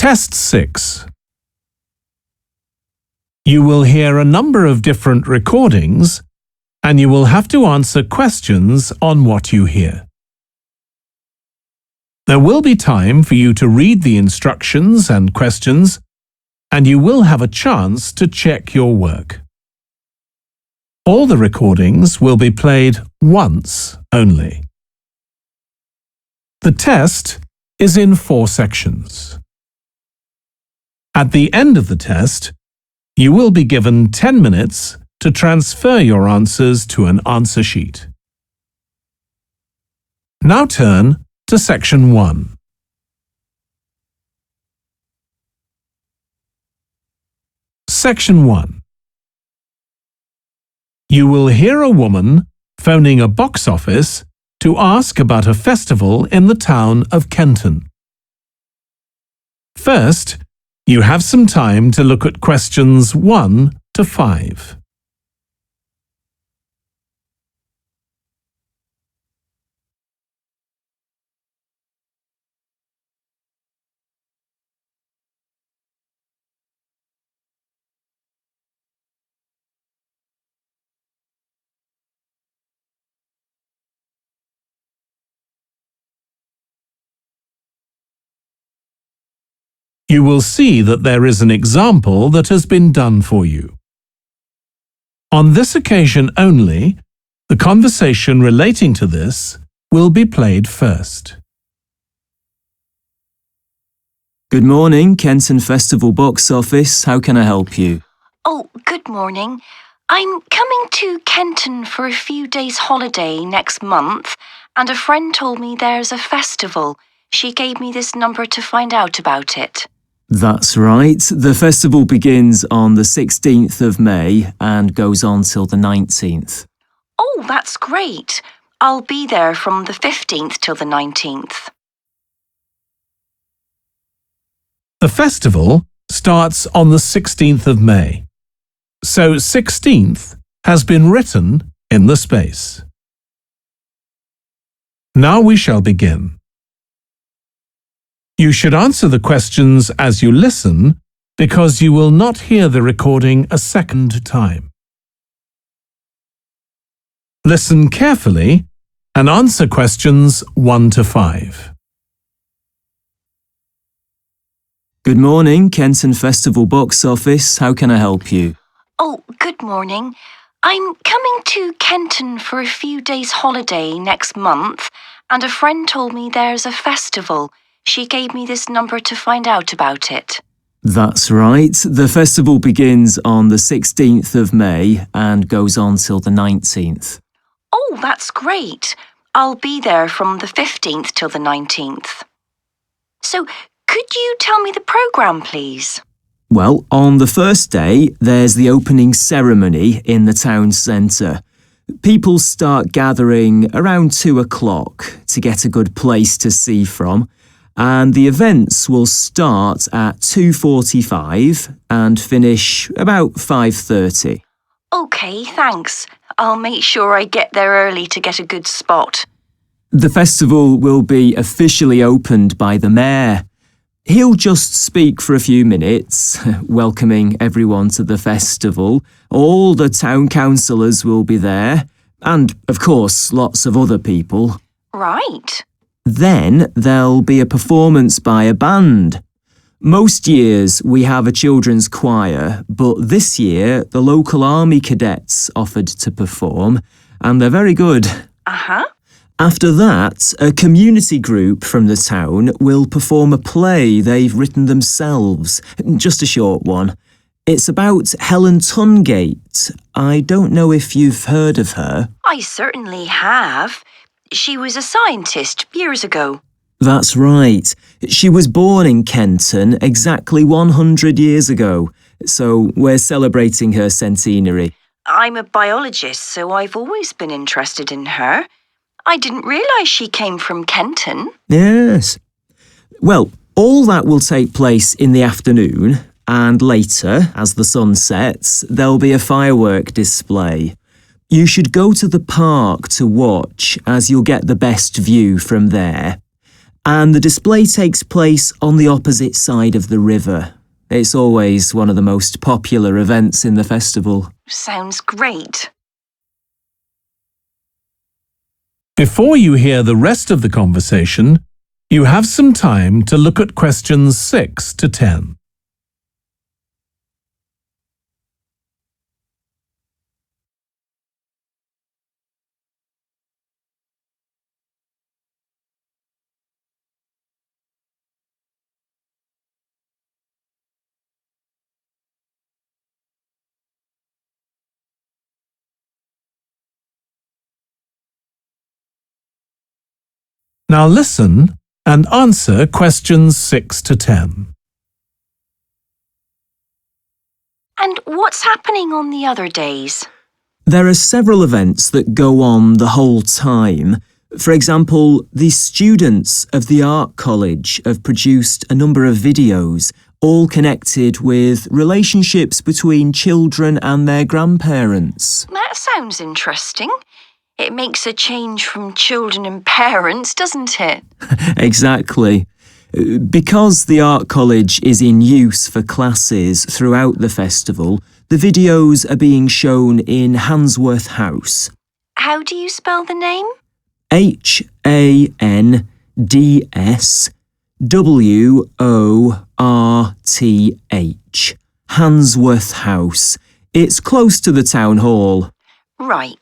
Test 6. You will hear a number of different recordings, and you will have to answer questions on what you hear. There will be time for you to read the instructions and questions, and you will have a chance to check your work. All the recordings will be played once only. The test is in 4 sections. At the end of the test, you will be given 10 minutes to transfer your answers to an answer sheet. Now turn to Section 1. Section 1. You will hear a woman phoning a box office to ask about a festival in the town of Kenton. First, you have some time to look at questions 1 to 5. You will see that there is an example that has been done for you. On this occasion only, the conversation relating to this will be played first. Good morning, Kenton Festival Box Office. How can I help you? Oh, good morning. I'm coming to Kenton for a few days holiday next month, and a friend told me there's a festival. She gave me this number to find out about it. That's right. The festival begins on the 16th of May and goes on till the 19th. Oh, that's great. I'll be there from the 15th till the 19th. The festival starts on the 16th of May, so 16th has been written in the space. Now we shall begin. You should answer the questions as you listen because you will not hear the recording a second time. Listen carefully and answer questions 1 to 5. Good morning, Kenton Festival Box Office. How can I help you? Oh, good morning. I'm coming to Kenton for a few days holiday next month, and a friend told me there's a festival. She gave me this number to find out about it. That's right. The festival begins on the 16th of May and goes on till the 19th. Oh, that's great. I'll be there from the 15th till the 19th. So, could you tell me the programme, please? Well, on the first day, there's the opening ceremony in the town centre. People start gathering around 2 o'clock to get a good place to see from. And the events will start at 2:45 and finish about 5:30. OK, thanks. I'll make sure I get there early to get a good spot. The festival will be officially opened by the mayor. He'll just speak for a few minutes, welcoming everyone to the festival. All the town councillors will be there, and, of course, lots of other people. Right. Then there'll be a performance by a band. Most years we have a children's choir, but this year the local army cadets offered to perform, and they're very good. Uh-huh. After that, a community group from the town will perform a play they've written themselves, just a short one. It's about Helen Tungate. I don't know if you've heard of her. I certainly have. She was a scientist years ago. That's right. She was born in Kenton exactly 100 years ago, so we're celebrating her centenary. I'm a biologist, so I've always been interested in her. I didn't realise she came from Kenton. Yes. Well, all that will take place in the afternoon, and later, as the sun sets, there'll be a firework display. You should go to the park to watch, as you'll get the best view from there. and the display takes place on the opposite side of the river. It's always one of the most popular events in the festival. Sounds great. Before you hear the rest of the conversation, you have some time to look at questions 6 to 10. Now listen and answer questions 6 to 10. And what's happening on the other days? There are several events that go on the whole time. For example, the students of the Art College have produced a number of videos, all connected with relationships between children and their grandparents. That sounds interesting. It makes a change from children and parents, doesn't it? Exactly. Because the Art College is in use for classes throughout the festival, the videos are being shown in Handsworth House. How do you spell the name? Handsworth. Handsworth House. It's close to the town hall. Right.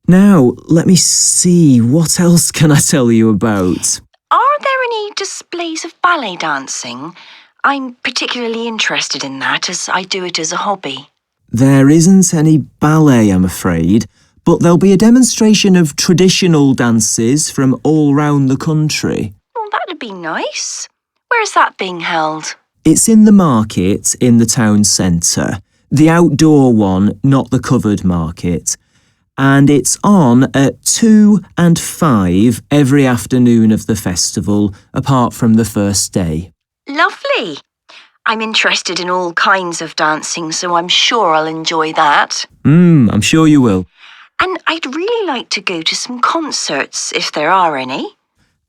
Now, let me see, what else can I tell you about? Are there any displays of ballet dancing? I'm particularly interested in that as I do it as a hobby. There isn't any ballet, I'm afraid, but there'll be a demonstration of traditional dances from all round the country. Well, that'd be nice. Where's that being held? It's in the market in the town centre, the outdoor one, not the covered market. And it's on at 2 and 5 every afternoon of the festival, apart from the first day. Lovely. I'm interested in all kinds of dancing, so I'm sure I'll enjoy that. I'm sure you will. And I'd really like to go to some concerts, if there are any.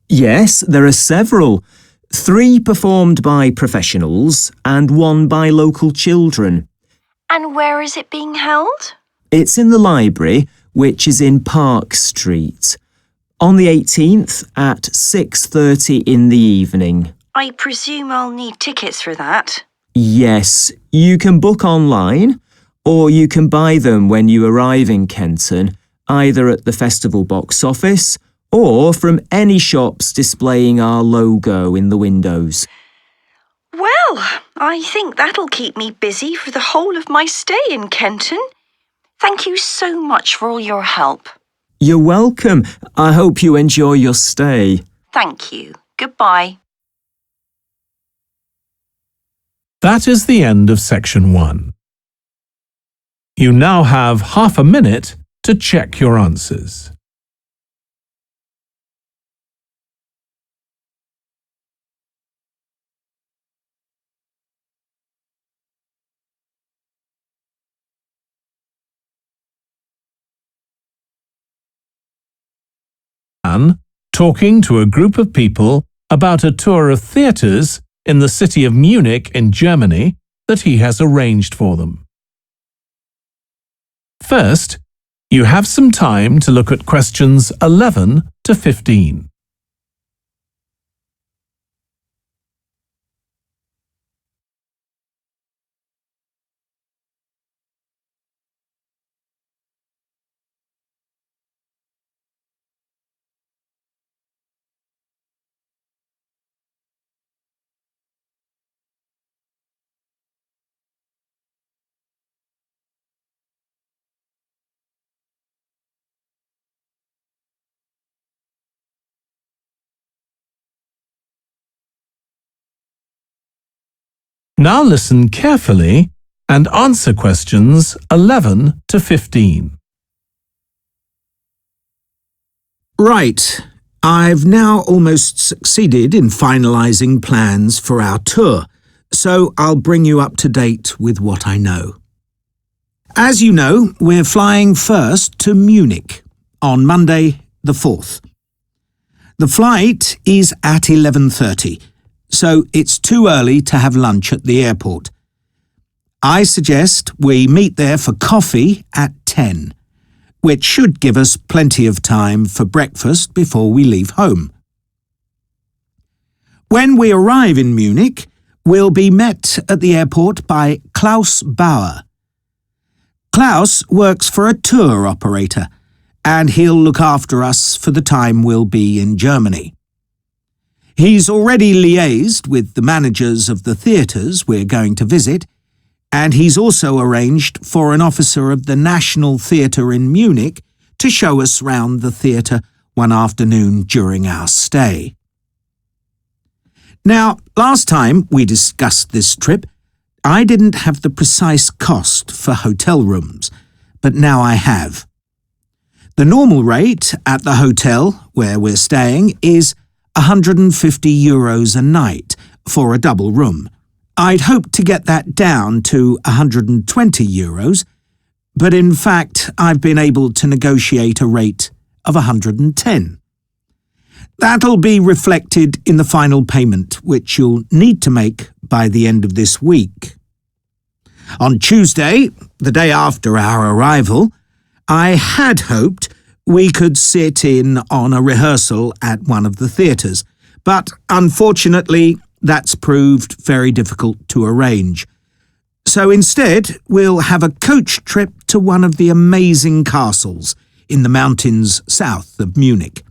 Yes, there are several. 3 performed by professionals and 1 by local children. And where is it being held? It's in the library, which is in Park Street, on the 18th at 6:30 in the evening. I presume I'll need tickets for that. Yes, you can book online, or you can buy them when you arrive in Kenton, either at the festival box office or from any shops displaying our logo in the windows. Well, I think that'll keep me busy for the whole of my stay in Kenton. Thank you so much for all your help. You're welcome. I hope you enjoy your stay. Thank you. Goodbye. That is the end of section 1. You now have half a minute to check your answers. Talking to a group of people about a tour of theatres in the city of Munich in Germany that he has arranged for them. First, you have some time to look at questions 11 to 15. Now listen carefully and answer questions 11 to 15. Right. I've now almost succeeded in finalising plans for our tour, so I'll bring you up to date with what I know. As you know, we're flying first to Munich on Monday the 4th. The flight is at 11:30, so it's too early to have lunch at the airport. I suggest we meet there for coffee at 10, which should give us plenty of time for breakfast before we leave home. When we arrive in Munich, we'll be met at the airport by Klaus Bauer. Klaus works for a tour operator, and he'll look after us for the time we'll be in Germany. He's already liaised with the managers of the theatres we're going to visit, and he's also arranged for an officer of the National Theatre in Munich to show us round the theatre one afternoon during our stay. Now, last time we discussed this trip, I didn't have the precise cost for hotel rooms, but now I have. The normal rate at the hotel where we're staying is €150 a night for a double room. I'd hoped to get that down to €120, but in fact I've been able to negotiate a rate of €110. That'll be reflected in the final payment, which you'll need to make by the end of this week. On Tuesday, the day after our arrival, I had hoped we could sit in on a rehearsal at one of the theatres, but unfortunately that's proved very difficult to arrange. So instead, we'll have a coach trip to one of the amazing castles in the mountains south of Munich.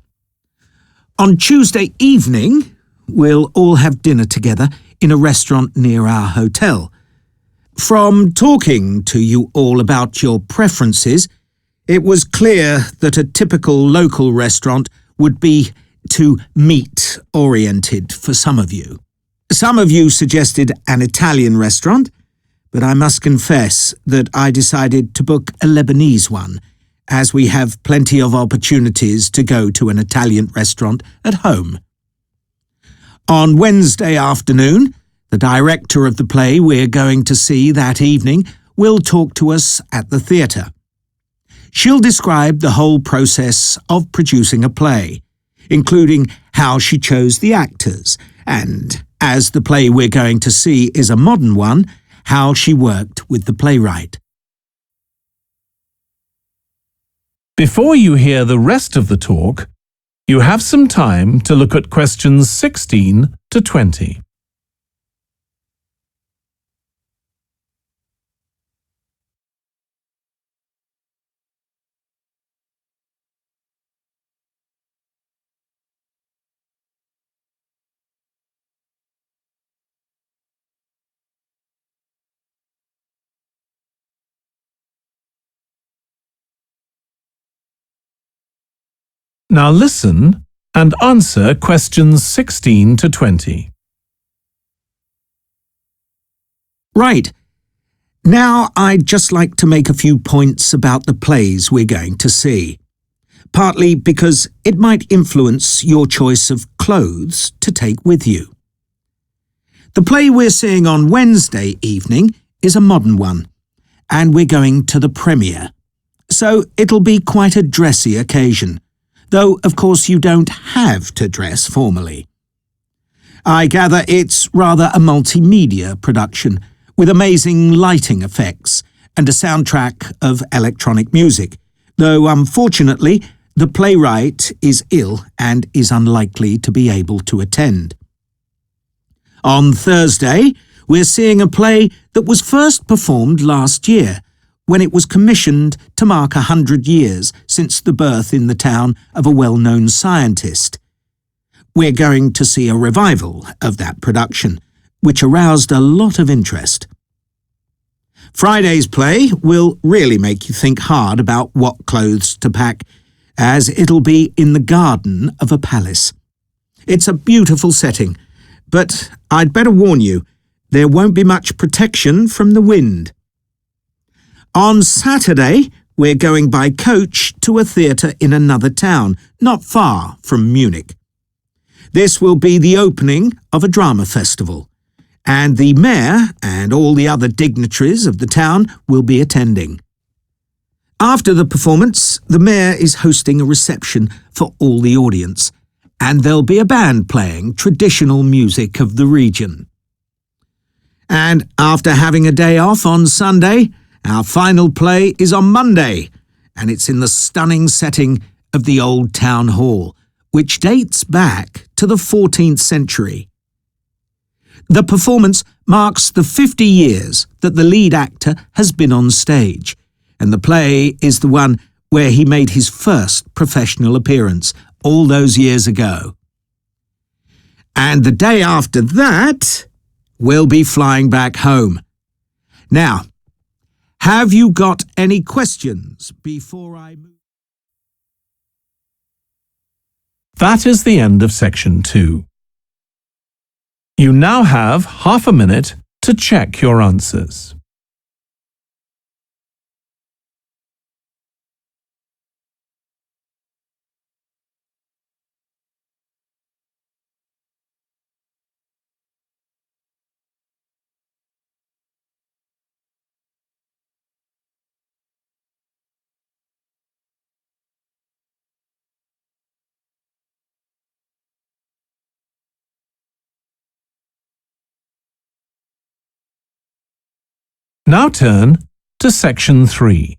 On Tuesday evening, we'll all have dinner together in a restaurant near our hotel. From talking to you all about your preferences, it was clear that a typical local restaurant would be too meat-oriented for some of you. Some of you suggested an Italian restaurant, but I must confess that I decided to book a Lebanese one, as we have plenty of opportunities to go to an Italian restaurant at home. On Wednesday afternoon, the director of the play we're going to see that evening will talk to us at the theatre. She'll describe the whole process of producing a play, including how she chose the actors, and, as the play we're going to see is a modern one, how she worked with the playwright. Before you hear the rest of the talk, you have some time to look at questions 16 to 20. Now listen and answer questions 16 to 20. Right. Now I'd just like to make a few points about the plays we're going to see, partly because it might influence your choice of clothes to take with you. The play we're seeing on Wednesday evening is a modern one, and we're going to the premiere, so it'll be quite a dressy occasion, though of course you don't have to dress formally. I gather it's rather a multimedia production, with amazing lighting effects and a soundtrack of electronic music, though unfortunately the playwright is ill and is unlikely to be able to attend. On Thursday, we're seeing a play that was first performed last year, when it was commissioned to mark 100 years since the birth in the town of a well-known scientist. We're going to see a revival of that production, which aroused a lot of interest. Friday's play will really make you think hard about what clothes to pack, as it'll be in the garden of a palace. It's a beautiful setting, but I'd better warn you, there won't be much protection from the wind. On Saturday, we're going by coach to a theatre in another town, not far from Munich. This will be the opening of a drama festival, and the mayor and all the other dignitaries of the town will be attending. After the performance, the mayor is hosting a reception for all the audience, and there'll be a band playing traditional music of the region. And after having a day off on Sunday, our final play is on Monday, and it's in the stunning setting of the Old Town Hall, which dates back to the 14th century. The performance marks the 50 years that the lead actor has been on stage, and the play is the one where he made his first professional appearance all those years ago. And the day after that, we'll be flying back home. Now, have you got any questions before I move? That is the end of section 2. You now have half a minute to check your answers. Now turn to section 3.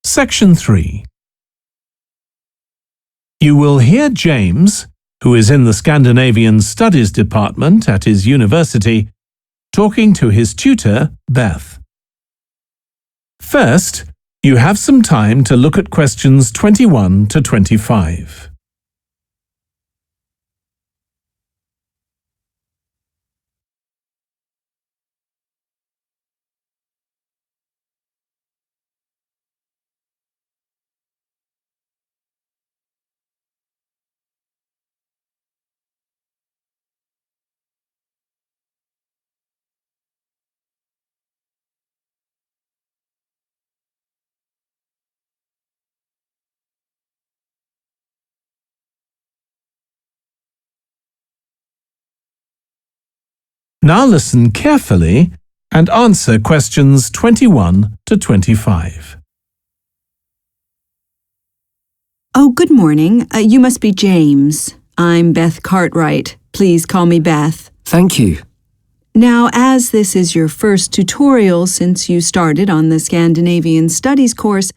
Section 3. You will hear James, who is in the Scandinavian Studies department at his university, talking to his tutor, Beth. First, you have some time to look at questions 21 to 25. Now listen carefully and answer questions 21 to 25. Oh, good morning. You must be James. I'm Beth Cartwright. Please call me Beth. Thank you. Now, as this is your first tutorial since you started on the Scandinavian Studies course,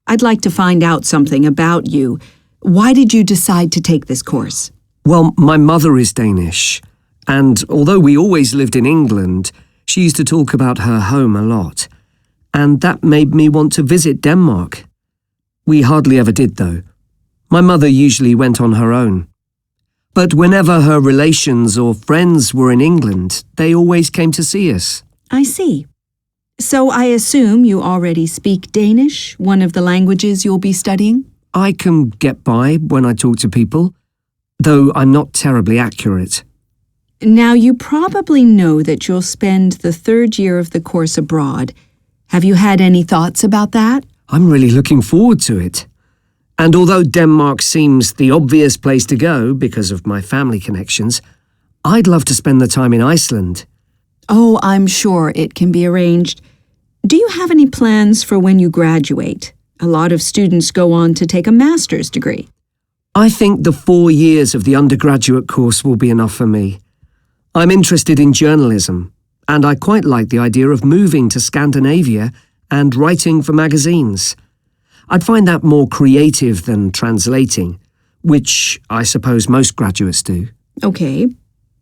I'd like to find out something about you. Why did you decide to take this course? Well, my mother is Danish, and although we always lived in England, she used to talk about her home a lot, and that made me want to visit Denmark. We hardly ever did, though. My mother usually went on her own. But whenever her relations or friends were in England, they always came to see us. I see. So I assume you already speak Danish, one of the languages you'll be studying? I can get by when I talk to people, though I'm not terribly accurate. Now, you probably know that you'll spend the third year of the course abroad. Have you had any thoughts about that? I'm really looking forward to it. And although Denmark seems the obvious place to go because of my family connections, I'd love to spend the time in Iceland. Oh, I'm sure it can be arranged. Do you have any plans for when you graduate? A lot of students go on to take a master's degree. I think the 4 years of the undergraduate course will be enough for me. I'm interested in journalism, and I quite like the idea of moving to Scandinavia and writing for magazines. I'd find that more creative than translating, which I suppose most graduates do. Okay.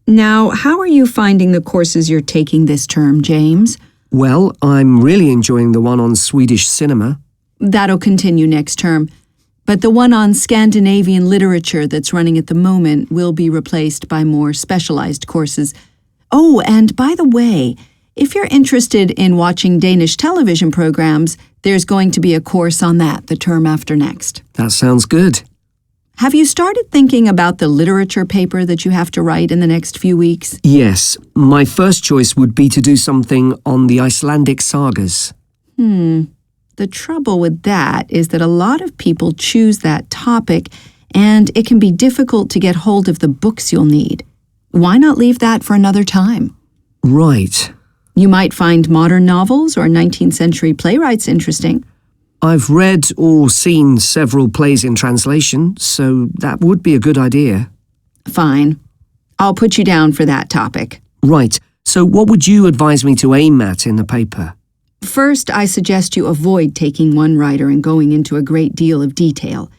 Now, how are you finding the courses you're taking this term, James? Well, I'm really enjoying the one on Swedish cinema. That'll continue next term. But the one on Scandinavian literature that's running at the moment will be replaced by more specialized courses. Oh, and by the way, if you're interested in watching Danish television programs, there's going to be a course on that the term after next. That sounds good. Have you started thinking about the literature paper that you have to write in the next few weeks? Yes, my first choice would be to do something on the Icelandic sagas. The trouble with that is that a lot of people choose that topic, and it can be difficult to get hold of the books you'll need. Why not leave that for another time? Right. You might find modern novels or 19th century playwrights interesting. I've read or seen several plays in translation, so that would be a good idea. Fine. I'll put you down for that topic. Right, so what would you advise me to aim at in the paper? First, I suggest you avoid taking one writer and going into a great deal of detail.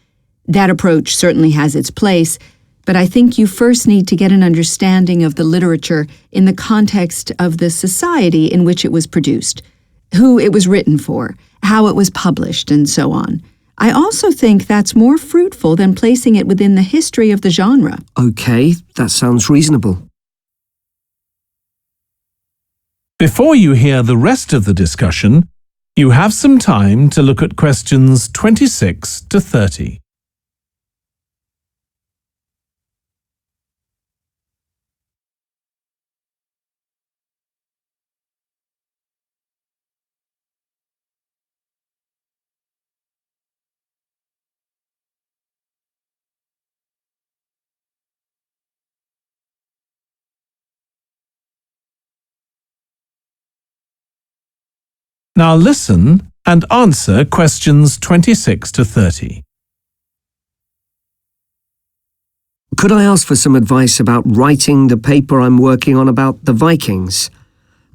That approach certainly has its place, but I think you first need to get an understanding of the literature in the context of the society in which it was produced, who it was written for, how it was published, and so on. I also think that's more fruitful than placing it within the history of the genre. Okay, that sounds reasonable. Before you hear the rest of the discussion, you have some time to look at questions 26 to 30. Now listen and answer questions 26 to 30. Could I ask for some advice about writing the paper I'm working on about the Vikings?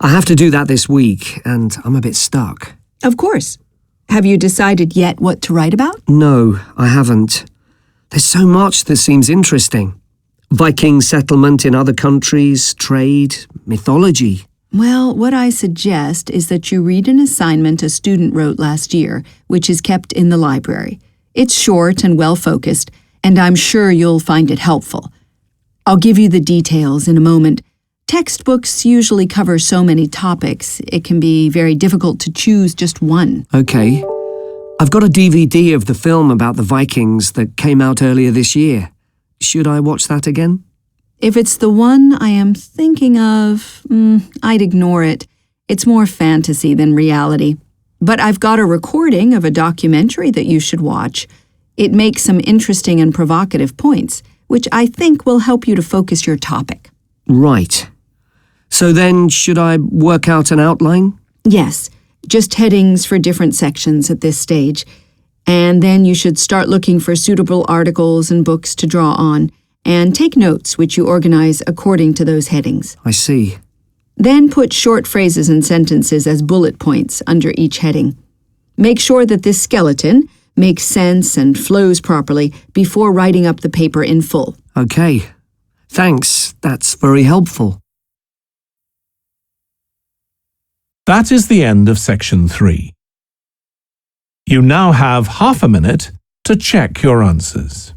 I have to do that this week, and I'm a bit stuck. Of course. Have you decided yet what to write about? No, I haven't. There's so much that seems interesting. Viking settlement in other countries, trade, mythology. Well, what I suggest is that you read an assignment a student wrote last year, which is kept in the library. It's short and well-focused, and I'm sure you'll find it helpful. I'll give you the details in a moment. Textbooks usually cover so many topics, it can be very difficult to choose just one. Okay. I've got a DVD of the film about the Vikings that came out earlier this year. Should I watch that again? If it's the one I am thinking of, I'd ignore it. It's more fantasy than reality. But I've got a recording of a documentary that you should watch. It makes some interesting and provocative points, which I think will help you to focus your topic. Right. So then, should I work out an outline? Yes, just headings for different sections at this stage. And then you should start looking for suitable articles and books to draw on, and take notes which you organize according to those headings. I see. Then put short phrases and sentences as bullet points under each heading. Make sure that this skeleton makes sense and flows properly before writing up the paper in full. Okay. Thanks, that's very helpful. That is the end of section 3. You now have half a minute to check your answers.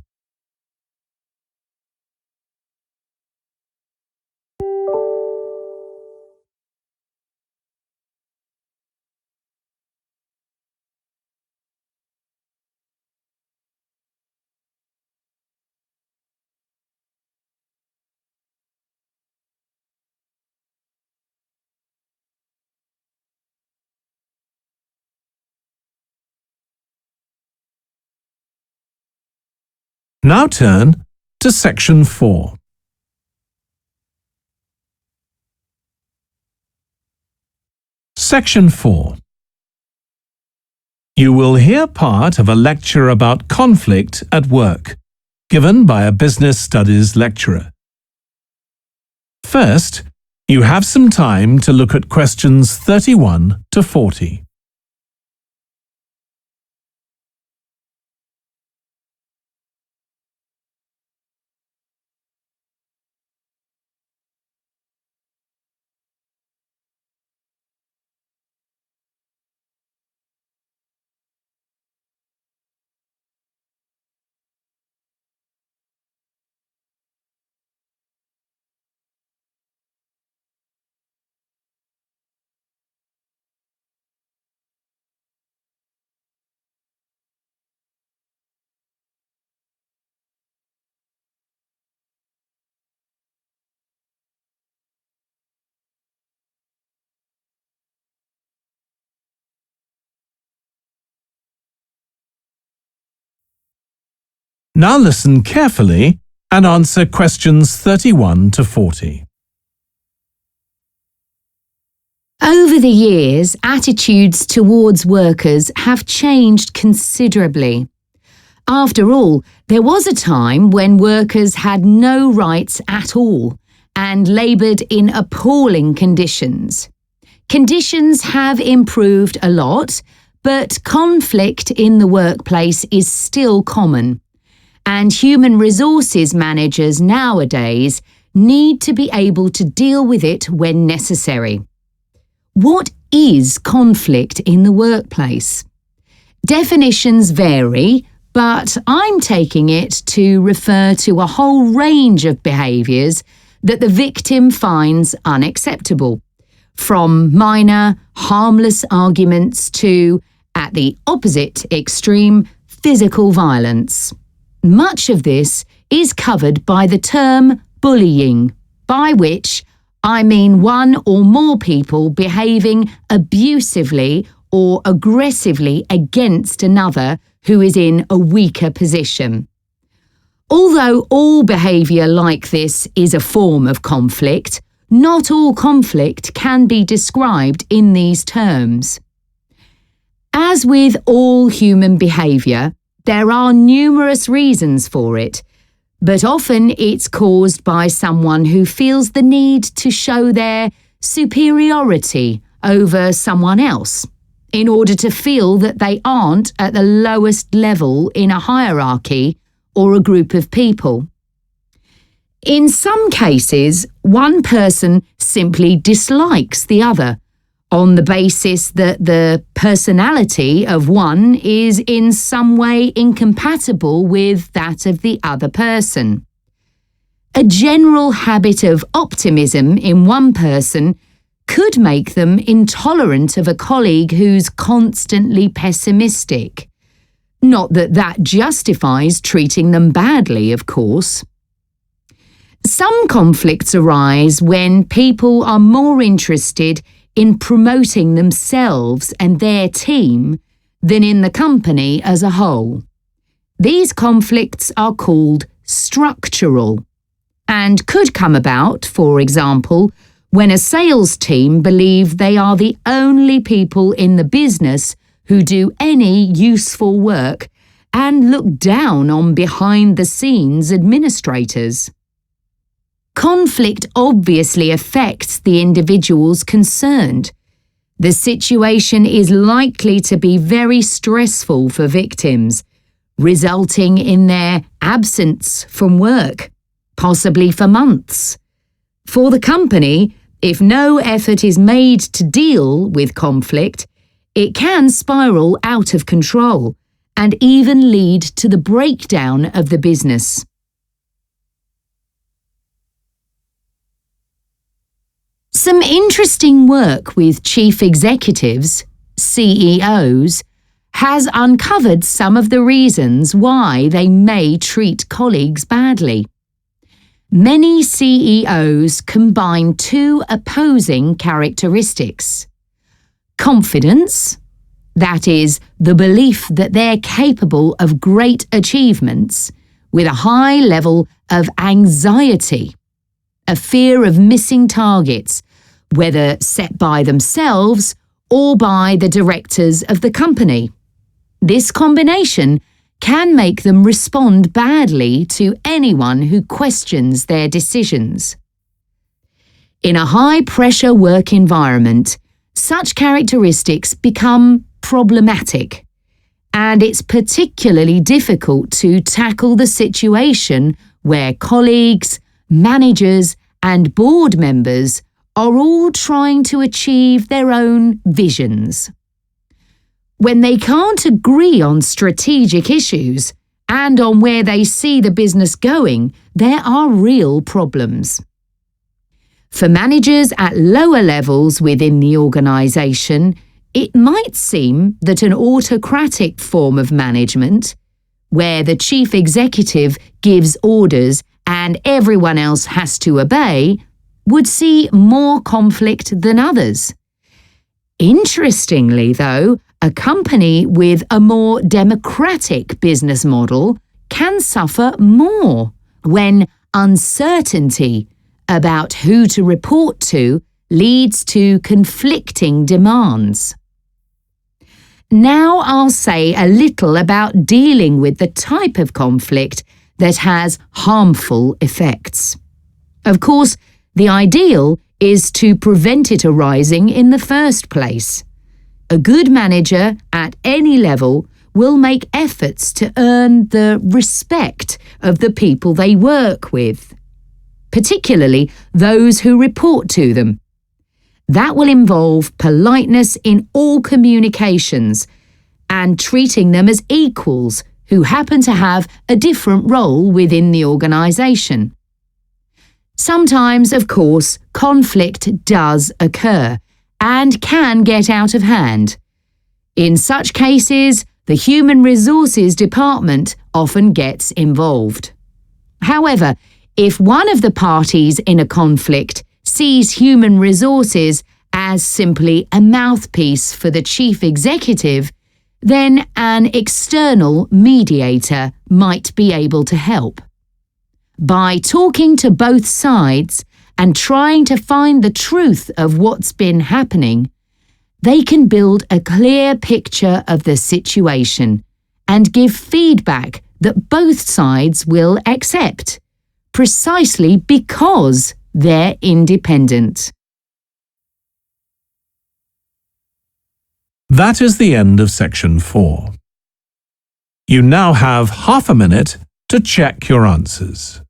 Now turn to section 4. Section 4. You will hear part of a lecture about conflict at work, given by a business studies lecturer. First, you have some time to look at questions 31 to 40. Now listen carefully and answer questions 31 to 40. Over the years, attitudes towards workers have changed considerably. After all, there was a time when workers had no rights at all and laboured in appalling conditions. Conditions have improved a lot, but conflict in the workplace is still common, and human resources managers nowadays need to be able to deal with it when necessary. What is conflict in the workplace? Definitions vary, but I'm taking it to refer to a whole range of behaviours that the victim finds unacceptable, from minor, harmless arguments to, at the opposite extreme, physical violence. Much of this is covered by the term bullying, by which I mean one or more people behaving abusively or aggressively against another who is in a weaker position. Although all behaviour like this is a form of conflict, not all conflict can be described in these terms. As with all human behaviour, there are numerous reasons for it, but often it's caused by someone who feels the need to show their superiority over someone else, in order to feel that they aren't at the lowest level in a hierarchy or a group of people. In some cases, one person simply dislikes the other on the basis that the personality of one is in some way incompatible with that of the other person. A general habit of optimism in one person could make them intolerant of a colleague who's constantly pessimistic. Not that that justifies treating them badly, of course. Some conflicts arise when people are more interested in promoting themselves and their team than in the company as a whole. These conflicts are called structural and could come about, for example, when a sales team believe they are the only people in the business who do any useful work and look down on behind-the-scenes administrators. Conflict obviously affects the individuals concerned. The situation is likely to be very stressful for victims, resulting in their absence from work, possibly for months. For the company, if no effort is made to deal with conflict, it can spiral out of control and even lead to the breakdown of the business. Some interesting work with chief executives, CEOs, has uncovered some of the reasons why they may treat colleagues badly. Many CEOs combine two opposing characteristics: confidence, that is, the belief that they're capable of great achievements, with a high level of anxiety, a fear of missing targets, whether set by themselves or by the directors of the company. This combination can make them respond badly to anyone who questions their decisions. In a high-pressure work environment, such characteristics become problematic, and it's particularly difficult to tackle the situation where colleagues, managers, and board members are all trying to achieve their own visions. When they can't agree on strategic issues and on where they see the business going, there are real problems. For managers at lower levels within the organisation, it might seem that an autocratic form of management, where the chief executive gives orders and everyone else has to obey, would see more conflict than others. Interestingly, though, a company with a more democratic business model can suffer more when uncertainty about who to report to leads to conflicting demands. Now I'll say a little about dealing with the type of conflict that has harmful effects. Of course, the ideal is to prevent it arising in the first place. A good manager at any level will make efforts to earn the respect of the people they work with, particularly those who report to them. That will involve politeness in all communications and treating them as equals who happen to have a different role within the organisation. Sometimes, of course, conflict does occur and can get out of hand. In such cases, the Human Resources Department often gets involved. However, if one of the parties in a conflict sees human resources as simply a mouthpiece for the chief executive, then an external mediator might be able to help. By talking to both sides and trying to find the truth of what's been happening, they can build a clear picture of the situation and give feedback that both sides will accept, precisely because they're independent. That is the end of section 4. You now have half a minute to check your answers.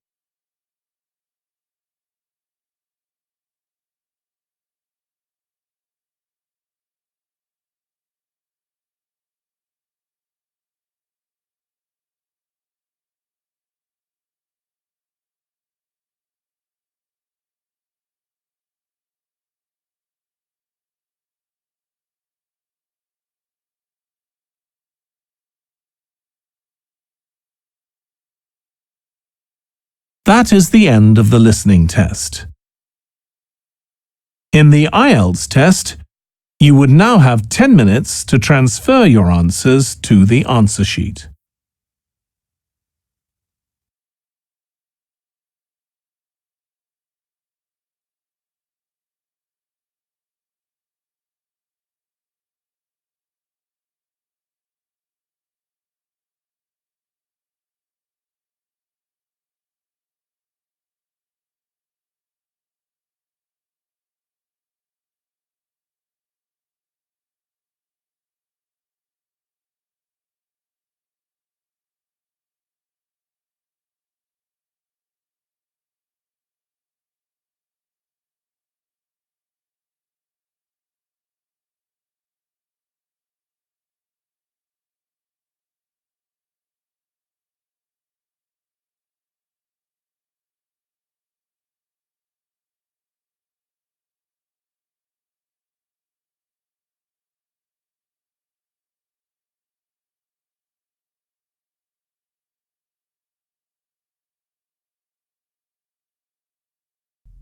That is the end of the listening test. In the IELTS test, you would now have 10 minutes to transfer your answers to the answer sheet.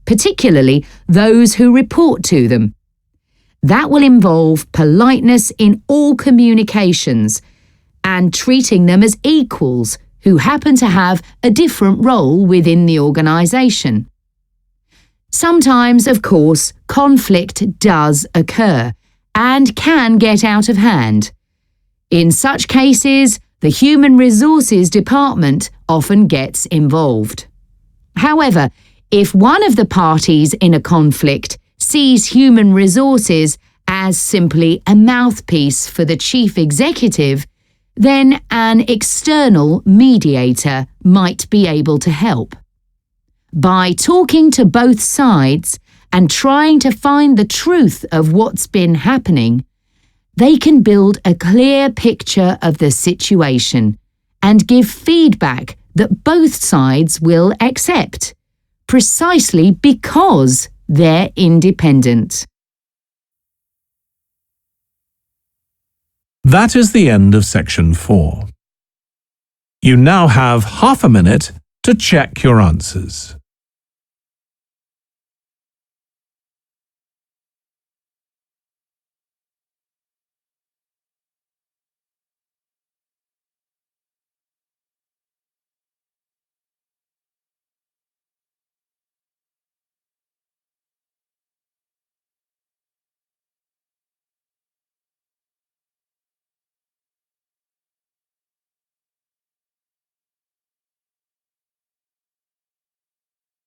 Particularly those who report to them. That will involve politeness in all communications and treating them as equals who happen to have a different role within the organisation. Sometimes, of course, conflict does occur and can get out of hand. In such cases, the Human Resources Department often gets involved. However, if one of the parties in a conflict sees human resources as simply a mouthpiece for the chief executive, then an external mediator might be able to help. By talking to both sides and trying to find the truth of what's been happening, they can build a clear picture of the situation and give feedback that both sides will accept, precisely because they're independent. That is the end of section 4. You now have half a minute to check your answers.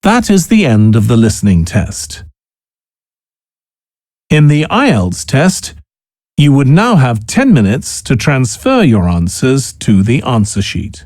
That is the end of the listening test. In the IELTS test, you would now have 10 minutes to transfer your answers to the answer sheet.